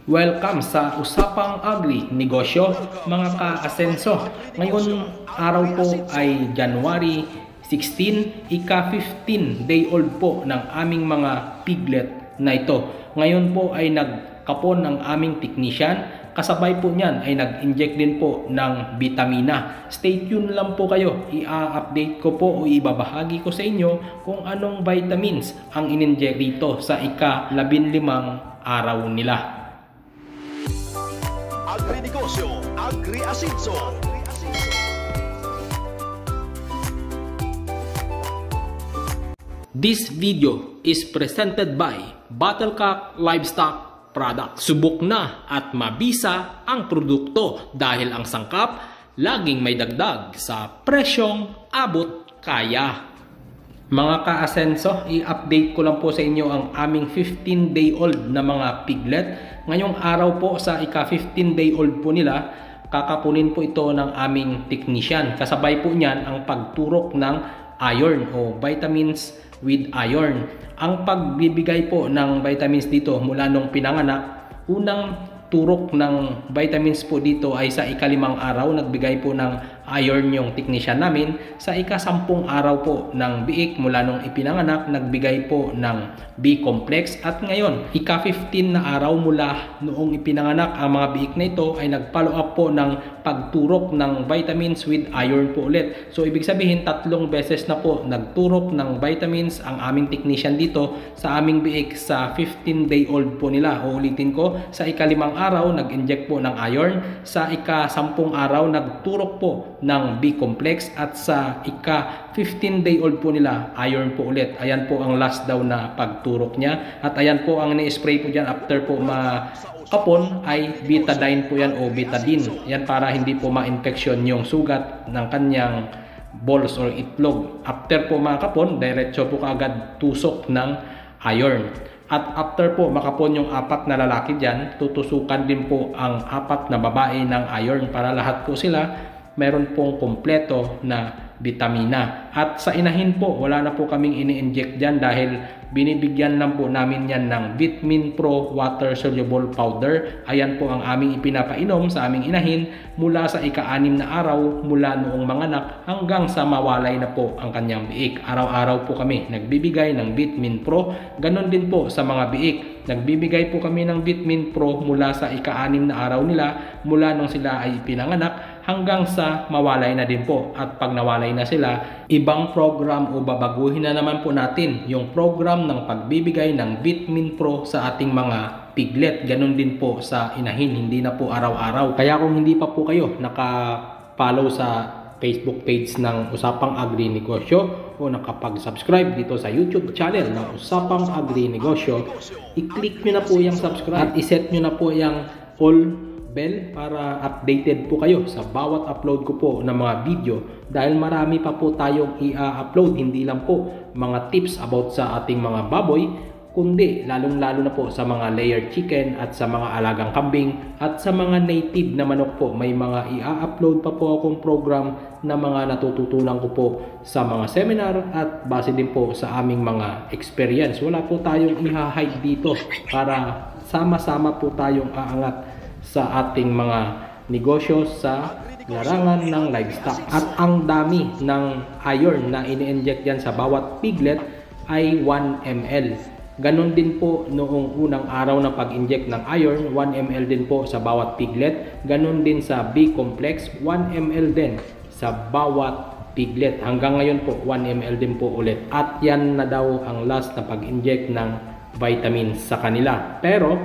Welcome sa Usapang Agri Negosyo, mga ka-asenso. Ngayon araw po ay January 16, ika-15 day old po ng aming mga piglet na ito. Ngayon po ay nagkapon ng aming technician. Kasabay po niyan ay nag-inject din po ng vitamina. Stay tuned lang po kayo. I-update ko po o ibabahagi ko sa inyo kung anong vitamins ang in-inject dito sa ika-15 araw nila. Agri-negosyo, Agri-asenso. This video is presented by Battlecock Livestock Product. Subok na at mabisa ang produkto dahil ang sangkap laging may dagdag sa presyong abot kaya. Mga ka-asenso, i-update ko lang po sa inyo ang aming 15-day-old na mga piglet. Ngayong araw po sa ika-15-day-old po nila, kakapunin po ito ng aming technician. Kasabay po niyan ang pagturok ng iron o vitamins with iron. Ang pagbibigay po ng vitamins dito mula nung pinanganak, unang turok ng vitamins po dito ay sa ika-5 araw, nagbigay po ng iron yung technician namin. Sa ika-10 araw po ng biik mula nung ipinanganak, nagbigay po ng B-complex. At ngayon, ika-15 na araw mula noong ipinanganak ang mga biik na ito ay nag-follow up po ng pagturok ng vitamins with iron po ulit. So ibig sabihin 3 beses na po nagturok ng vitamins ang aming technician dito sa aming biik sa 15-day-old po nila. Uulitin ko, sa ika-5 araw nag-inject po ng iron, sa ika-10 araw nagturok po ng B-complex, at sa ika-15-day-old po nila iron po ulit. Ayan po ang last daw na pagturok niya, at ayan po ang ni-spray po dyan after po makapon ay betadine po yan o betadine. Yan para hindi po ma-infection yung sugat ng kanyang balls or itlog. After po makapon, diretso po kaagad tusok ng iron. At after po makapon yung 4 na lalaki dyan, tutusukan din po ang 4 na babae ng iron para lahat po sila meron pong kompleto na vitamina. At sa inahin po, wala na po kaming ini-inject dyan dahil binibigyan lang po namin yan ng Vitamin Pro Water Soluble Powder. Ayan po ang aming ipinapainom sa aming inahin mula sa ika-6 na araw mula noong manganak hanggang sa mawalay na po ang kanyang biik. Araw-araw po kami nagbibigay ng Vitamin Pro. Ganon din po sa mga biik. Nagbibigay po kami ng Vitamin Pro mula sa ika-6 na araw nila mula nung sila ay ipinanganak hanggang sa mawalay na din po. At pag nawalay na sila, ibang program o babaguhin na naman po natin yung program ng pagbibigay ng Vitamin Pro sa ating mga piglet. Ganon din po sa inahin, hindi na po araw-araw. Kaya kung hindi pa po kayo naka-follow sa Facebook page ng Usapang Agri Negosyo o nakapag-subscribe dito sa YouTube channel ng Usapang Agri Negosyo, i-click nyo na po yung subscribe at iset nyo na po yung all bell para updated po kayo sa bawat upload ko po ng mga video, dahil marami pa po tayong i-upload, hindi lang po mga tips about sa ating mga baboy, kundi lalong-lalo na po sa mga layer chicken at sa mga alagang kambing at sa mga native na manok po. May mga i-upload pa po akong program na mga natututunan ko po sa mga seminar at base din po sa aming mga experience. Wala po tayong i-hide dito para sama-sama po tayong aangat sa ating mga negosyo sa larangan ng livestock. At ang dami ng iron na ini-inject yan sa bawat piglet ay 1 ml. Ganon din po noong unang araw na pag-inject ng iron, 1 ml din po sa bawat piglet. Ganon din sa B-complex, 1 ml din sa bawat piglet. Hanggang ngayon po 1 ml din po ulit. At yan na daw ang last na pag-inject ng vitamins sa kanila. Pero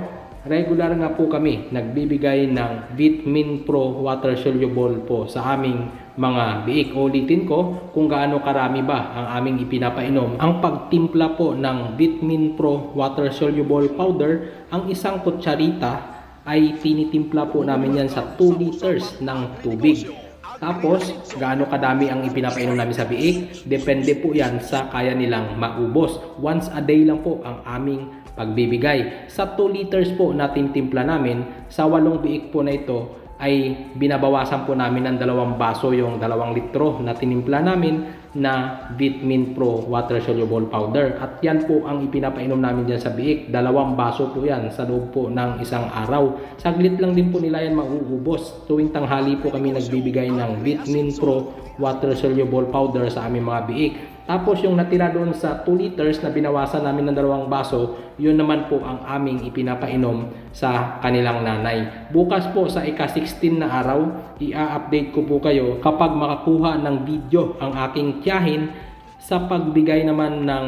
regular nga po kami nagbibigay ng Vitamin Pro Water Soluble po sa aming mga biik. Ulitin ko kung gaano karami ba ang aming ipinapainom. Ang pagtimpla po ng Vitamin Pro Water Soluble Powder, ang isang kutsarita ay tinitimpla po namin yan sa 2 liters ng tubig. Tapos, gaano kadami ang ipinapainom namin sa biik, depende po yan sa kaya nilang maubos. Once a day lang po ang aming pagbibigay. Sa 2 liters po na timpla namin, sa 8 biik po na ito ay binabawasan po namin ng 2 baso yung 2 litro na tinimpla namin na Vitamin Pro Water Soluble Powder. At yan po ang ipinapainom namin dyan sa biik. 2 baso po yan sa loob po ng isang araw. Saglit lang din po nila yan mauubos. Tuwing tanghali po kami nagbibigay ng Vitamin Pro Water Soluble Powder sa aming mga biik. Tapos yung natira doon sa 2 liters na binawasan namin ng 2 baso, yun naman po ang aming ipinapainom sa kanilang nanay. Bukas po sa ika-16 na araw, i-update ko po kayo kapag makakuha ng video ang aking tiyahin sa pagbigay naman ng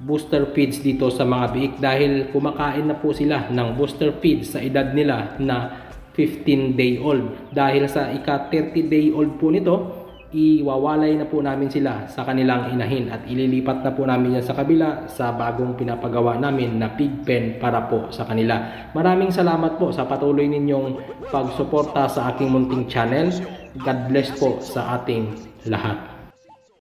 booster feeds dito sa mga biik, dahil kumakain na po sila ng booster feeds sa edad nila na 15-day old. Dahil sa ika-30-day old po nito, iwawalay na po namin sila sa kanilang inahin at ililipat na po namin yan sa kabila sa bagong pinapagawa namin na pig pen para po sa kanila. Maraming salamat po sa patuloy ninyong pagsuporta sa aking munting channel. God bless po sa ating lahat.